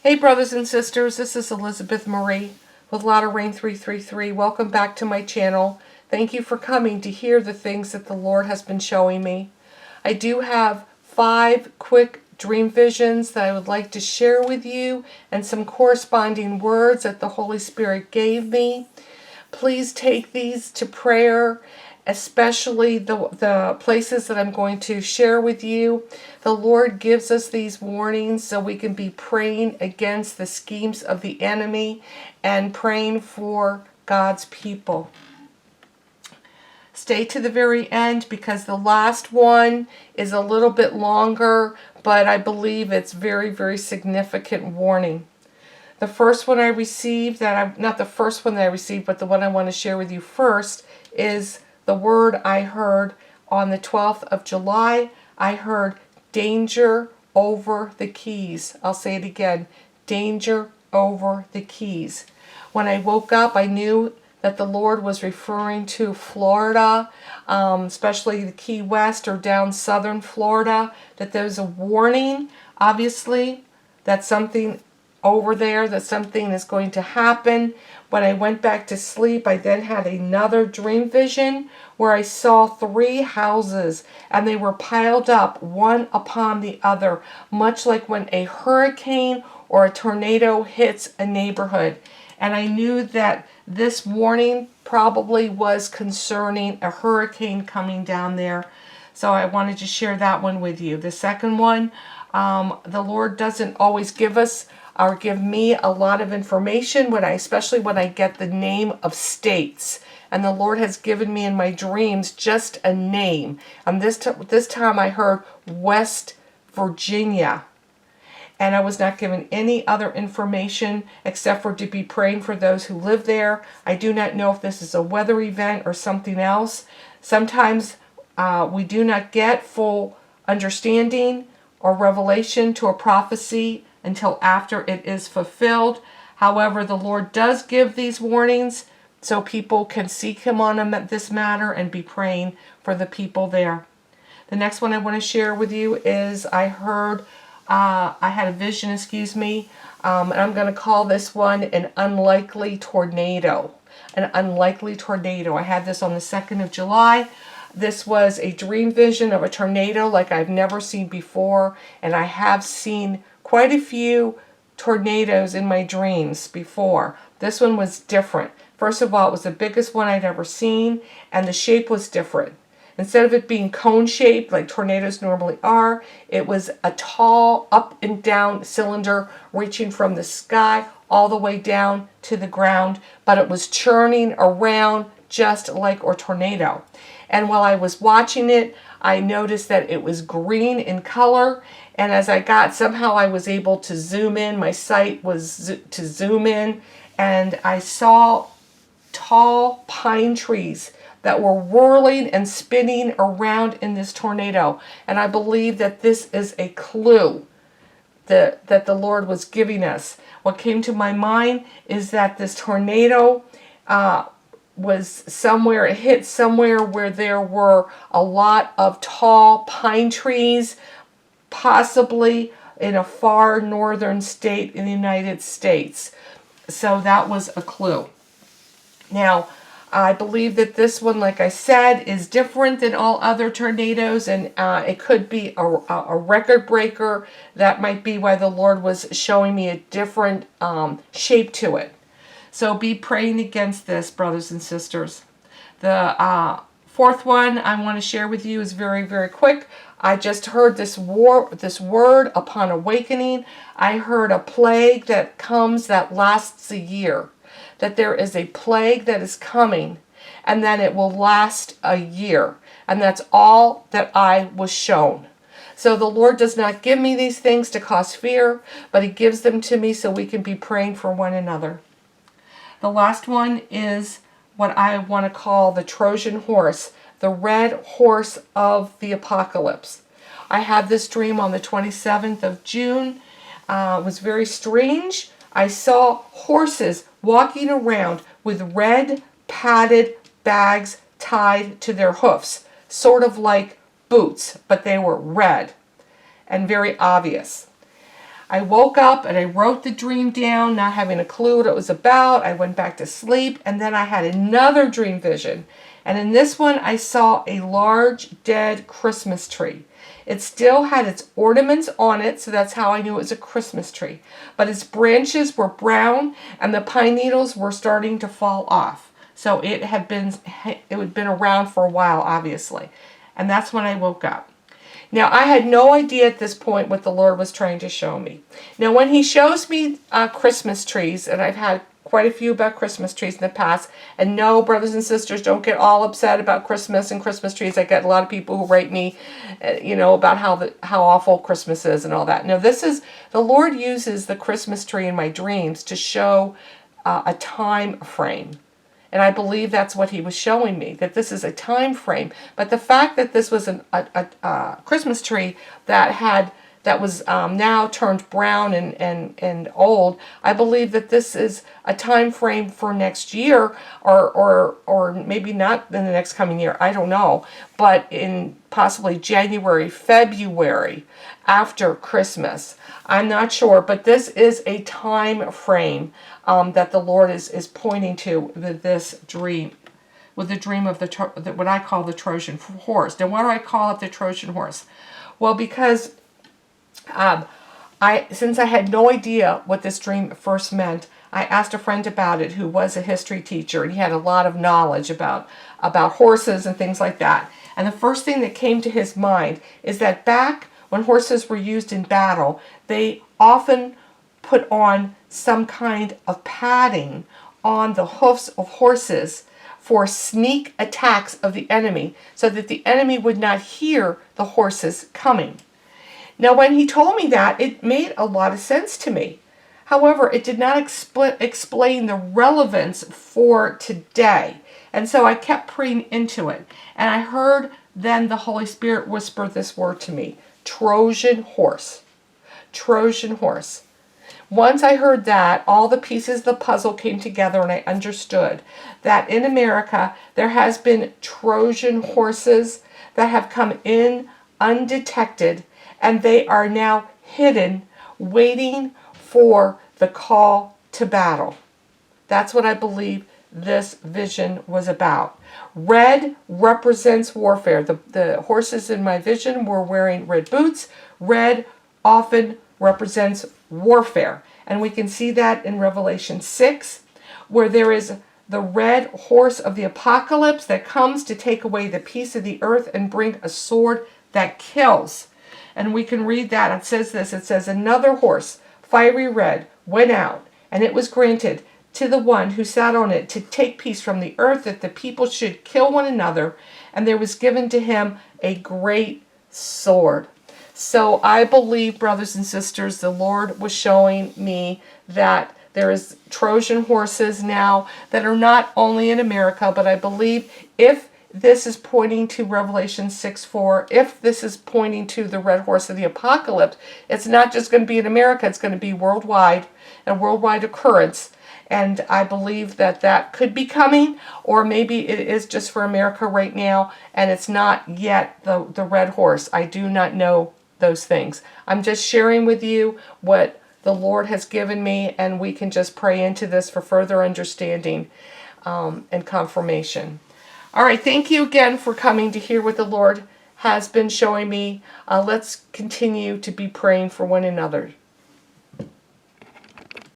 Hey brothers and sisters, this is Elizabeth Marie with Latter Rain 333. Welcome back to my channel. Thank you for coming to hear the things that the Lord has been showing me. I do have 5 quick dream visions that I would like to share with you and some corresponding words that the Holy Spirit gave me. Please take these to prayer, especially the places that I'm going to share with you. The Lord gives us these warnings so we can be praying against the schemes of the enemy and praying for God's people. Stay to the very end because the last one is a little bit longer, but I believe it's very, very significant warning. The first one I received, not the first one that I received, but the one I want to share with you first, is the word I heard on the 12th of July. I heard danger over the keys. I'll say it again, danger over the keys. When I woke up, I knew that the Lord was referring to Florida, especially the Key West or down southern Florida, that there's a warning, obviously, that something over there, that something is going to happen. When I went back to sleep, I then had another dream vision where I saw 3 houses and they were piled up one upon the other, much like when a hurricane or a tornado hits a neighborhood. And I knew that this warning probably was concerning a hurricane coming down there. So I wanted to share that one with you. The second one, the Lord doesn't always give us or give me a lot of information, especially when I get the name of states. And the Lord has given me in my dreams just a name. And this time I heard West Virginia. And I was not given any other information except for to be praying for those who live there. I do not know if this is a weather event or something else. Sometimes we do not get full understanding or revelation to a prophecy until after it is fulfilled. However, the Lord does give these warnings so people can seek Him on this matter and be praying for the people there. The next one I want to share with you is I had a vision, and I'm going to call this one an unlikely tornado. An unlikely tornado. I had this on the 2nd of July. This was a dream vision of a tornado like I've never seen before, and I have seen quite a few tornadoes in my dreams before. This one was different. First of all, it was the biggest one I'd ever seen, and the shape was different. Instead of it being cone-shaped like tornadoes normally are, it was a tall up and down cylinder reaching from the sky all the way down to the ground, but it was churning around just like a tornado. And while I was watching it, I noticed that it was green in color, and as somehow I was able to zoom in, my sight was to zoom in, and I saw tall pine trees that were whirling and spinning around in this tornado. And I believe that this is a clue that the Lord was giving us. What came to my mind is that this tornado it hit somewhere where there were a lot of tall pine trees, possibly in a far northern state in the United States. So that was a clue. Now, I believe that this one, like I said, is different than all other tornadoes, and it could be a record breaker. That might be why the Lord was showing me a different shape to it. So be praying against this, brothers and sisters. The fourth one I want to share with you is very, very quick. I just heard this word upon awakening. I heard a plague that lasts a year. That there is a plague that is coming, and then it will last a year. And that's all that I was shown. So the Lord does not give me these things to cause fear, but He gives them to me so we can be praying for one another. The last one is what I want to call the Trojan horse, the red horse of the apocalypse. I had this dream on the 27th of June. It was very strange. I saw horses walking around with red padded bags tied to their hoofs, sort of like boots, but they were red and very obvious. I woke up and I wrote the dream down, not having a clue what it was about. I went back to sleep, and then I had another dream vision. And in this one, I saw a large dead Christmas tree. It still had its ornaments on it, so that's how I knew it was a Christmas tree. But its branches were brown, and the pine needles were starting to fall off. So it had been around for a while, obviously. And that's when I woke up. Now, I had no idea at this point what the Lord was trying to show me. Now, when He shows me Christmas trees, and I've had quite a few about Christmas trees in the past, and no, brothers and sisters, don't get all upset about Christmas and Christmas trees. I get a lot of people who write me, about how awful Christmas is and all that. No, the Lord uses the Christmas tree in my dreams to show a time frame. And I believe that's what He was showing me, that this is a time frame. But the fact that this was a Christmas tree that was now turned brown and old, I believe that this is a time frame for next year, or maybe not in the next coming year, I don't know, but in possibly January, February, after Christmas. I'm not sure, but this is a time frame that the Lord is pointing to with this dream, with the dream of what I call the Trojan horse. Now, why do I call it the Trojan horse? Well, because since I had no idea what this dream first meant, I asked a friend about it who was a history teacher, and he had a lot of knowledge about horses and things like that. And the first thing that came to his mind is that back when horses were used in battle, they often put on some kind of padding on the hoofs of horses for sneak attacks of the enemy, so that the enemy would not hear the horses coming. Now, when he told me that, it made a lot of sense to me. However, it did not explain the relevance for today. And so I kept praying into it. And I heard then the Holy Spirit whisper this word to me: Trojan horse. Trojan horse. Once I heard that, all the pieces of the puzzle came together, and I understood that in America there has been Trojan horses that have come in undetected, and they are now hidden, waiting for the call to battle. That's what I believe this vision was about. Red represents warfare. The horses in my vision were wearing red boots. Red often represents warfare. And we can see that in Revelation 6, where there is the red horse of the apocalypse that comes to take away the peace of the earth and bring a sword that kills. And we can read that. It says this. It says, another horse, fiery red, went out, and it was granted to the one who sat on it to take peace from the earth, that the people should kill one another, and there was given to him a great sword. So I believe, brothers and sisters, the Lord was showing me that there is Trojan horses now that are not only in America, but I believe if this is pointing to Revelation 6:4, if this is pointing to the red horse of the apocalypse, it's not just going to be in America, it's going to be worldwide, a worldwide occurrence. And I believe that could be coming, or maybe it is just for America right now, and it's not yet the red horse. I do not know those things. I'm just sharing with you what the Lord has given me, and we can just pray into this for further understanding and confirmation. All right, thank you again for coming to hear what the Lord has been showing me. Let's continue to be praying for one another.